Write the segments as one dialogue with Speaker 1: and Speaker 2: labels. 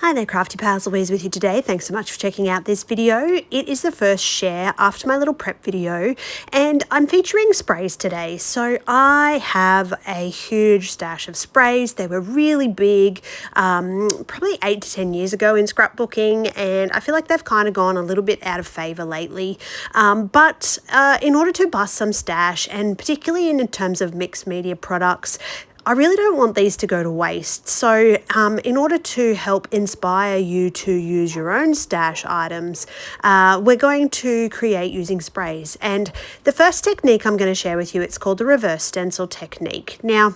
Speaker 1: Hi there, Crafty Pals, Louise with you today. Thanks so much for checking out this video. It is the first share after my little prep video, and I'm featuring sprays today. So I have a huge stash of sprays. They were really big, probably 8 to 10 years ago in scrapbooking, and I feel like they've kind of gone a little bit out of favor lately. But in order to bust some stash, and particularly in terms of mixed media products, I really don't want these to go to waste. So in order to help inspire you to use your own stash items, we're going to create using sprays. And the first technique I'm going to share with you, it's called the reverse stencil technique. Now,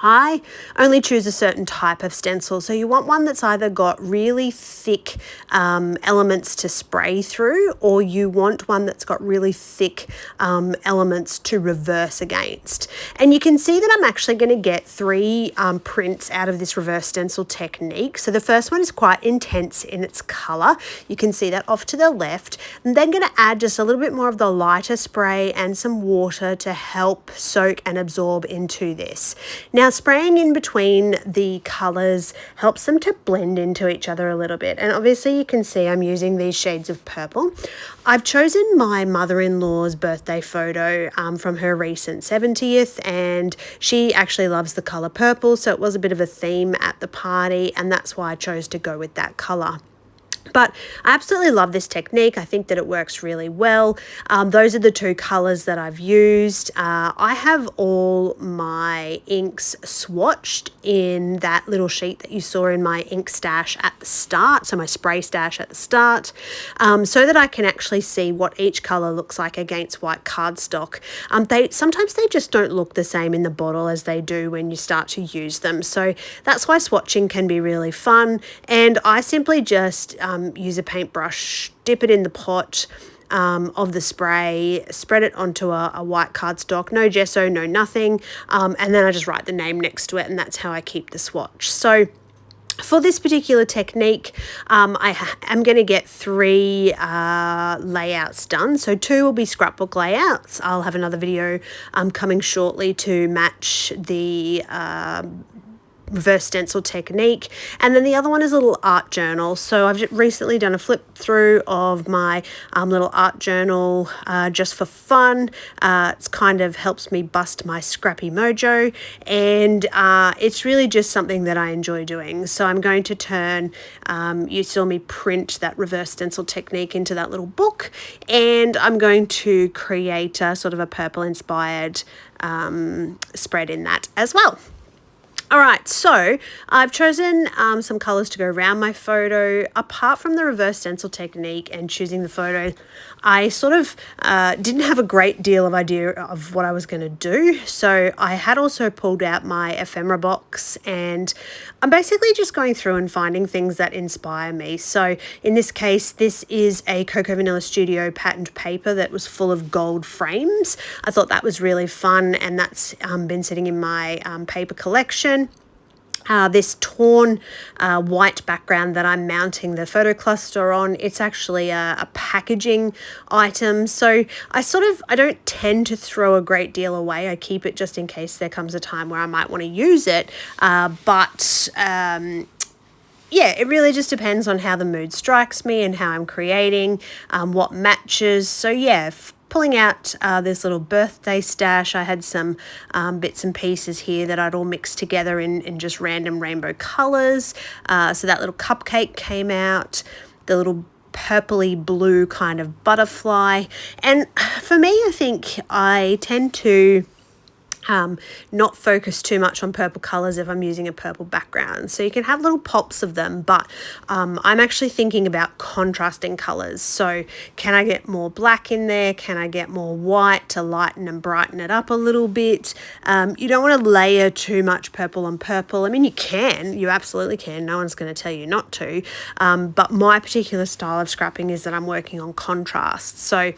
Speaker 1: I only choose a certain type of stencil, so you want one that's either got really thick elements to spray through, or you want one that's got really thick elements to reverse against. And you can see that I'm actually going to get three prints out of this reverse stencil technique. So the first one is quite intense in its color. You can see that off to the left. I'm then going to add just a little bit more of the lighter spray and some water to help soak and absorb into this. Now, spraying in between the colors helps them to blend into each other a little bit. And obviously you can see I'm using these shades of purple. I've chosen my mother-in-law's birthday photo from her recent 70th, and she actually loves the color purple, so it was a bit of a theme at the party, and that's why I chose to go with that color. But I absolutely love this technique. I think that it works really well. Those are the two colors that I've used. I have all my inks swatched in that little sheet that you saw in my ink stash at the start, so my spray stash at the start, so that I can actually see what each color looks like against white cardstock. Sometimes they just don't look the same in the bottle as they do when you start to use them. So that's why swatching can be really fun. And I simply just use a paintbrush, dip it in the pot of the spray, spread it onto a white cardstock, no gesso, no nothing, and then I just write the name next to it, and that's how I keep the swatch. So for this particular technique, I am going to get three layouts done. So 2 will be scrapbook layouts. I'll have another video coming shortly to match the reverse stencil technique, and then the other one is a little art journal. So I've just recently done a flip through of my little art journal just for fun. It's kind of helps me bust my scrappy mojo, and it's really just something that I enjoy doing. So I'm going to turn, you saw me print that reverse stencil technique into that little book, and I'm going to create a sort of a purple inspired spread in that as well. All right, so I've chosen some colors to go around my photo. Apart from the reverse stencil technique and choosing the photo, I sort of didn't have a great deal of idea of what I was going to do. So I had also pulled out my ephemera box, and I'm basically just going through and finding things that inspire me. So in this case, this is a Cocoa Vanilla Studio patterned paper that was full of gold frames. I thought that was really fun, and that's been sitting in my paper collection. This torn white background that I'm mounting the photo cluster on, it's actually a packaging item. So I don't tend to throw a great deal away. I keep it just in case there comes a time where I might want to use it. Yeah, it really just depends on how the mood strikes me and how I'm creating, what matches. So yeah, pulling out this little birthday stash, I had some bits and pieces here that I'd all mixed together in just random rainbow colors. So that little cupcake came out, the little purpley blue kind of butterfly. And for me, I think I tend to not focus too much on purple colors if I'm using a purple background. So you can have little pops of them, but I'm actually thinking about contrasting colors. So can I get more black in there? Can I get more white to lighten and brighten it up a little bit? You don't want to layer too much purple on purple. I mean, you absolutely can. No one's going to tell you not to. But my particular style of scrapping is that I'm working on contrast. So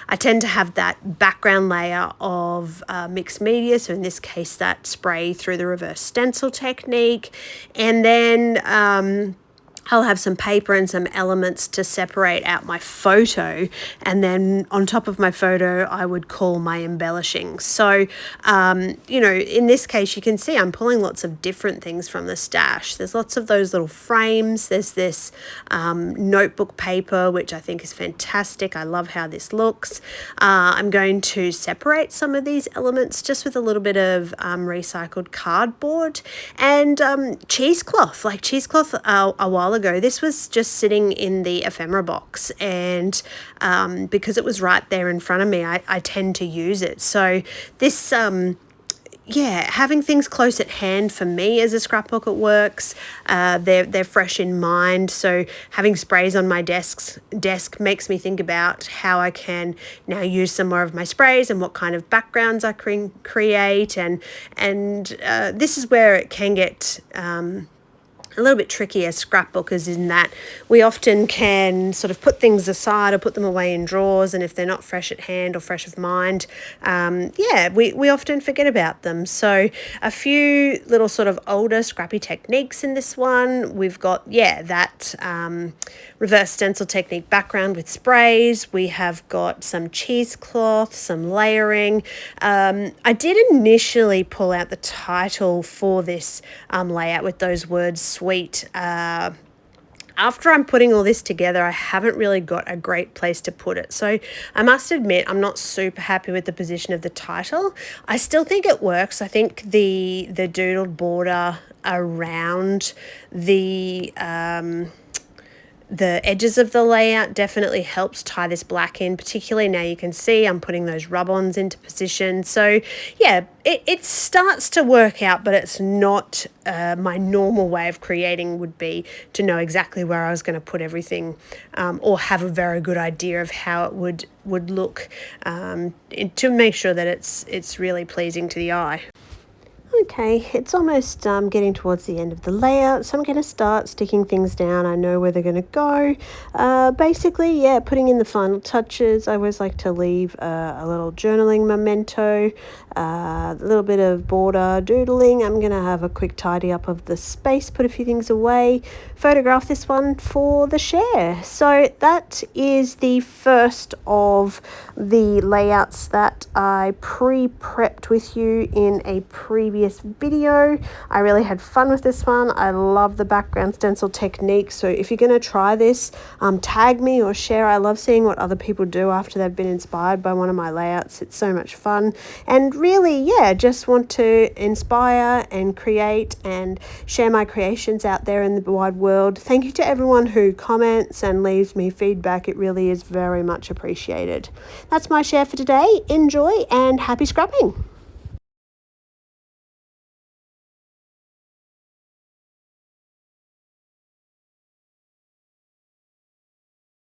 Speaker 1: I tend to have that background layer of mixed media. So in this case, that spray through the reverse stencil technique. And then I'll have some paper and some elements to separate out my photo, and then on top of my photo I would call my embellishing. So you know, in this case you can see I'm pulling lots of different things from the stash. There's lots of those little frames. There's this notebook paper, which I think is fantastic. I love how this looks. I'm going to separate some of these elements just with a little bit of recycled cardboard and cheesecloth. Like cheesecloth a while ago, this was just sitting in the ephemera box, and because it was right there in front of me, I tend to use it. So this yeah, having things close at hand for me as a scrapbook, it works. They're fresh in mind. So having sprays on my desk makes me think about how I can now use some more of my sprays and what kind of backgrounds I can create. And this is where it can get a little bit tricky as scrapbookers, in that we often can sort of put things aside or put them away in drawers, and if they're not fresh at hand or fresh of mind, yeah, we often forget about them. So a few little sort of older scrappy techniques in this one. We've got, yeah, that reverse stencil technique background with sprays. We have got some cheesecloth, some layering. I did initially pull out the title for this layout with those words sweet. After I'm putting all this together, I haven't really got a great place to put it. So I must admit, I'm not super happy with the position of the title. I still think it works. I think the doodled border around the edges of the layout definitely helps tie this black in. Particularly now you can see I'm putting those rub-ons into position. So yeah, it starts to work out, but it's not my normal way of creating would be to know exactly where I was going to put everything, or have a very good idea of how it would look, to make sure that it's really pleasing to the eye. Okay, it's almost getting towards the end of the layout, so I'm going to start sticking things down. I know where they're going to go. Basically, yeah, putting in the final touches. I always like to leave a little journaling memento, a little bit of border doodling. I'm going to have a quick tidy up of the space, put a few things away, photograph this one for the share. So that is the first of the layouts that I pre-prepped with you in a previous video. I really had fun with this one. I love the background stencil technique. So if you're going to try this, tag me or share. I love seeing what other people do after they've been inspired by one of my layouts. It's so much fun. And really, yeah, just want to inspire and create and share my creations out there in the wide world. Thank you to everyone who comments and leaves me feedback. It really is very much appreciated. That's my share for today. Enjoy and happy scrapping.